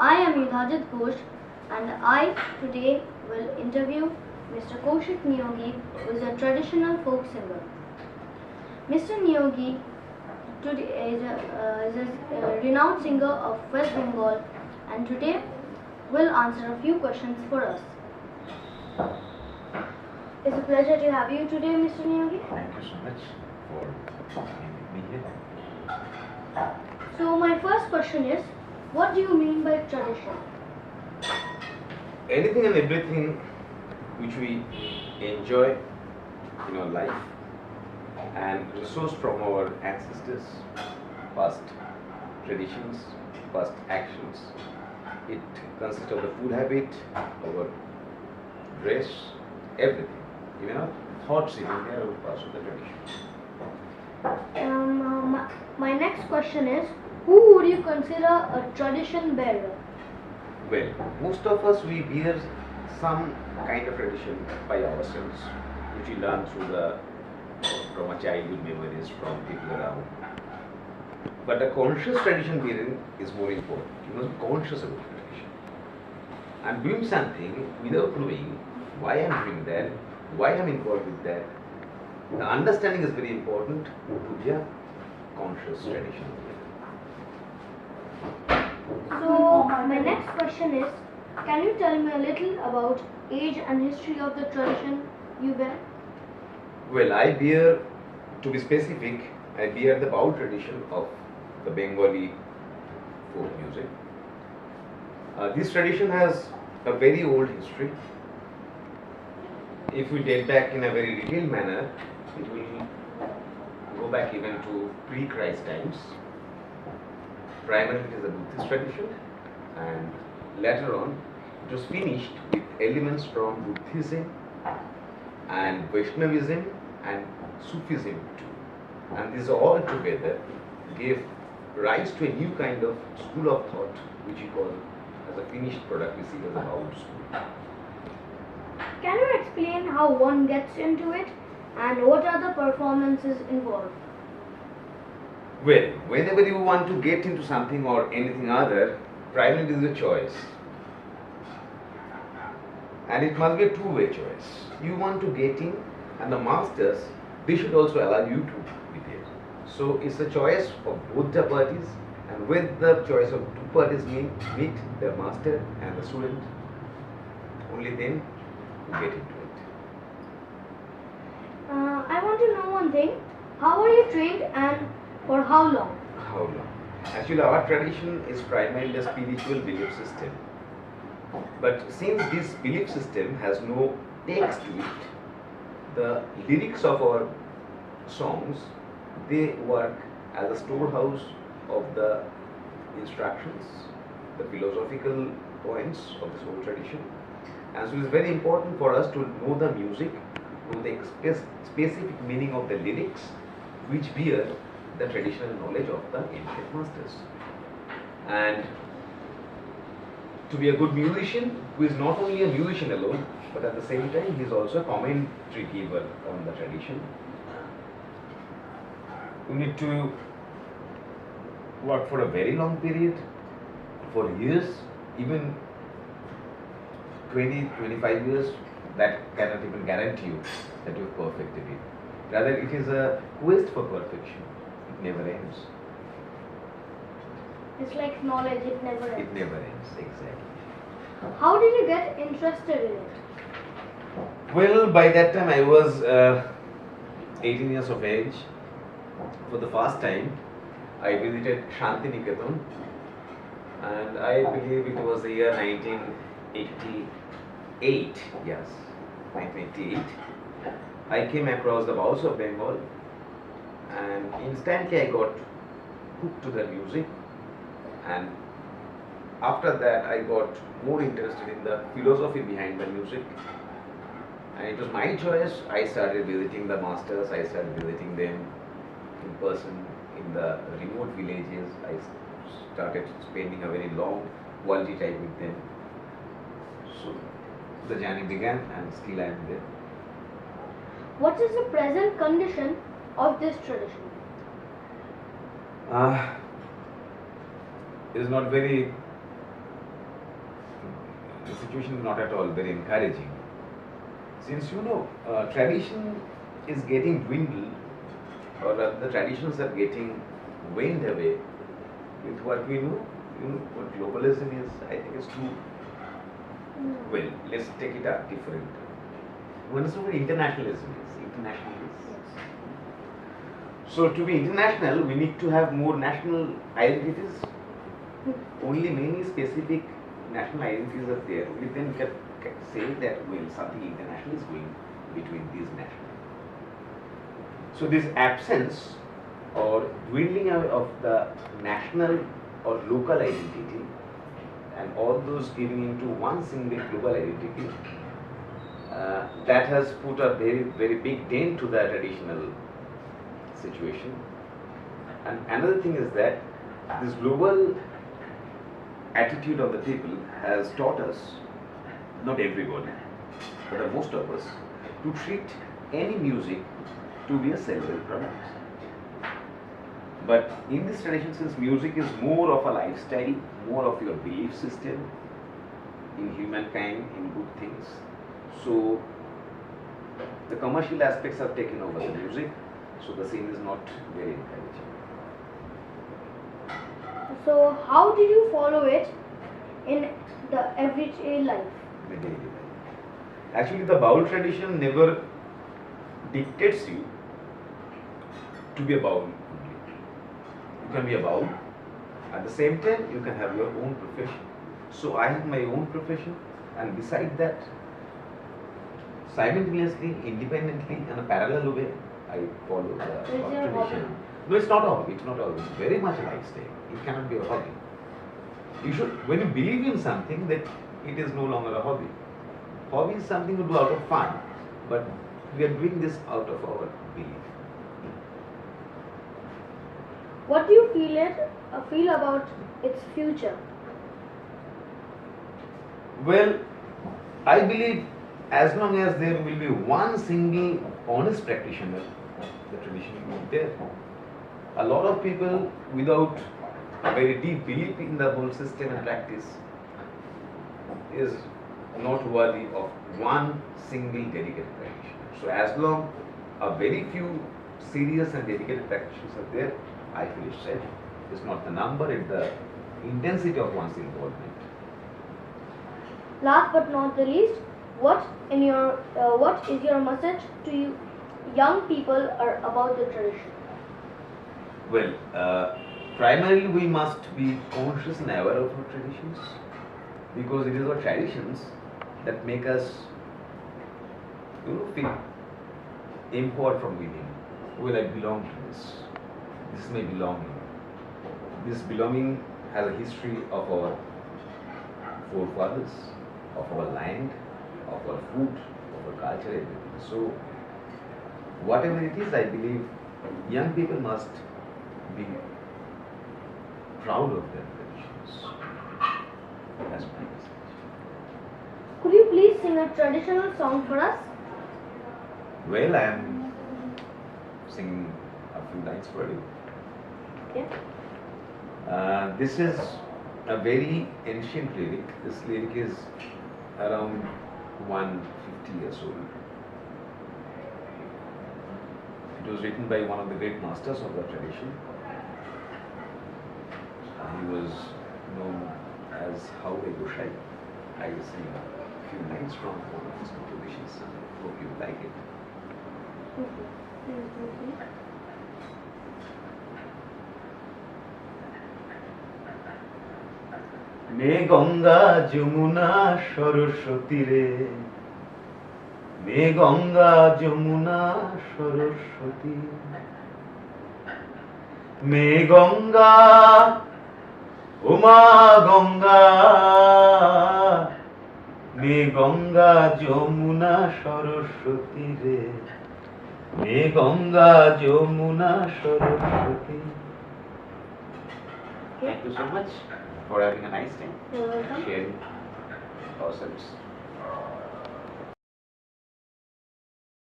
I am yudhajit and I today will interview Mr. Kaushik Niyogi, who is a traditional folk singer. Mr. Niyogi today is a renowned singer of West Bengal and today will answer a few questions for us. It's a pleasure to have you today, Mr. Niyogi. Thank you so much for having me here. So my first question is, what do you mean by tradition? Anything and everything which we enjoy in our life and resource from our ancestors, past traditions, past actions. It consists of the food habit, our dress, everything. Even our thoughts even they are all part of the tradition. My next question is, who would you consider a tradition bearer? Well, most of us we bear some kind of tradition by ourselves, which we learn from our childhood memories, from people around. But a conscious tradition bearing is more important. You must be conscious about the tradition. I'm doing something without knowing why I'm doing that, why I'm involved with that. The understanding is very important to be a conscious tradition. So my next question is, can you tell me a little about age and history of the tradition you bear? Well, I bear, to be specific, I bear the Baul tradition of the Bengali folk music. This tradition has a very old history. If we date back in a very detailed manner, it will go back even to pre-Christ times. Primarily it is a Buddhist tradition, and later on it was finished with elements from Buddhism and Vaishnavism and Sufism too. And these all together gave rise to a new kind of school of thought, which we call as a finished product, we see as a Baul school. Can you explain how one gets into it and what are the performances involved? Well, whenever you want to get into something or anything other, primarily it is a choice. And it must be a two-way choice. You want to get in, and the masters, they should also allow you to be there. So it's a choice of both the parties, and when the choice of two parties meet the master and the student, only then you get into it. I want to know one thing. How are you trained and for how long? How long? Actually, our tradition is primarily a spiritual belief system. But since this belief system has no text to it, the lyrics of our songs, they work as a storehouse of the instructions, the philosophical points of this whole tradition. And so it is very important for us to know the music, know the specific meaning of the lyrics, which bear the traditional knowledge of the ancient masters. And to be a good musician, who is not only a musician alone, but at the same time he is also a commentary giver on the tradition. We need to work for a very long period, for years, even 20-25 years, that cannot even guarantee you that you have perfected it. Rather, it is a quest for perfection. It never ends. It's like knowledge, it never ends. It never ends, exactly. How did you get interested in it? Well, by that time I was 18 years of age. For the first time, I visited Shantiniketan, and I believe it was the year 1988. Yes, 1988. I came across the Bauls of Bengal, and instantly I got hooked to the music, and after that I got more interested in the philosophy behind the music, and it was my choice. I started visiting the masters, I started visiting them in person in the remote villages. I started spending a very long quality time with them. So the journey began, and still I am there. What is the present condition of this tradition? It is not very the situation is not at all very encouraging. Since tradition is getting dwindled, or rather the traditions are getting waned away with what we know. What globalism is, I think it's too, well, let's take it up different. You understand what internationalism is? So to be international, we need to have more national identities. Only many specific national identities are there. We then can say that, well, something international is going between these national. So this absence or dwindling of the national or local identity and all those giving into one single global identity, that has put a very, very big dent to the traditional situation. And another thing is that this global attitude of the people has taught us, not everybody, but most of us, to treat any music to be a sellable product. But in this tradition, since music is more of a lifestyle, more of your belief system in humankind, in good things, so the commercial aspects have taken over the music, so the scene is not very encouraging. So how did you follow it in the everyday life? The daily life. Actually, the Baul tradition never dictates you to be a Baul only. You can be a Baul. At the same time, you can have your own profession. So I have my own profession, and beside that, simultaneously, independently, in a parallel way, I follow the Baul tradition. No, it's not a hobby. It's not a hobby. It's very much a lifestyle. It cannot be a hobby. You should, when you believe in something, that it is no longer a hobby. Hobby is something you do out of fun, but we are doing this out of our belief. What do you feel about its future? Well, I believe as long as there will be one single honest practitioner, the tradition will be there. A lot of people without a very deep belief in the whole system and practice is not worthy of one single dedicated practitioner. So as long a very few serious and dedicated practitioners are there, I feel it's safe. It's not the number, it's the intensity of one's involvement. Last but not the least, what is your message to you young people about the tradition? Well, primarily we must be conscious and aware of our traditions, because it is our traditions that make us feel empowered from within. Well, I belong to this. This is my belonging. This belonging has a history of our forefathers, of our land, of our food, of our culture, everything. So, whatever it is, I believe young people must be proud of their traditions. That's my message. Could you please sing a traditional song for us? Well, I am singing a few lines for you. Okay. This is a very ancient lyric. This lyric is around 150 years old. It was written by one of the great masters of the tradition. He was known as Howay Goshai. I will sing a few lines from one of his compositions. I hope you like it. মে গঙ্গা যমুনা সরস্বতী রে, মে গঙ্গা যমুনা সরস্বতী, মে গঙ্গা উমা গঙ্গা, মে গঙ্গা যমুনা সরস্বতী রে, মে Ganga Jamuna Saraswati. Thank you so much for having a nice time, You're welcome. sharing ourselves.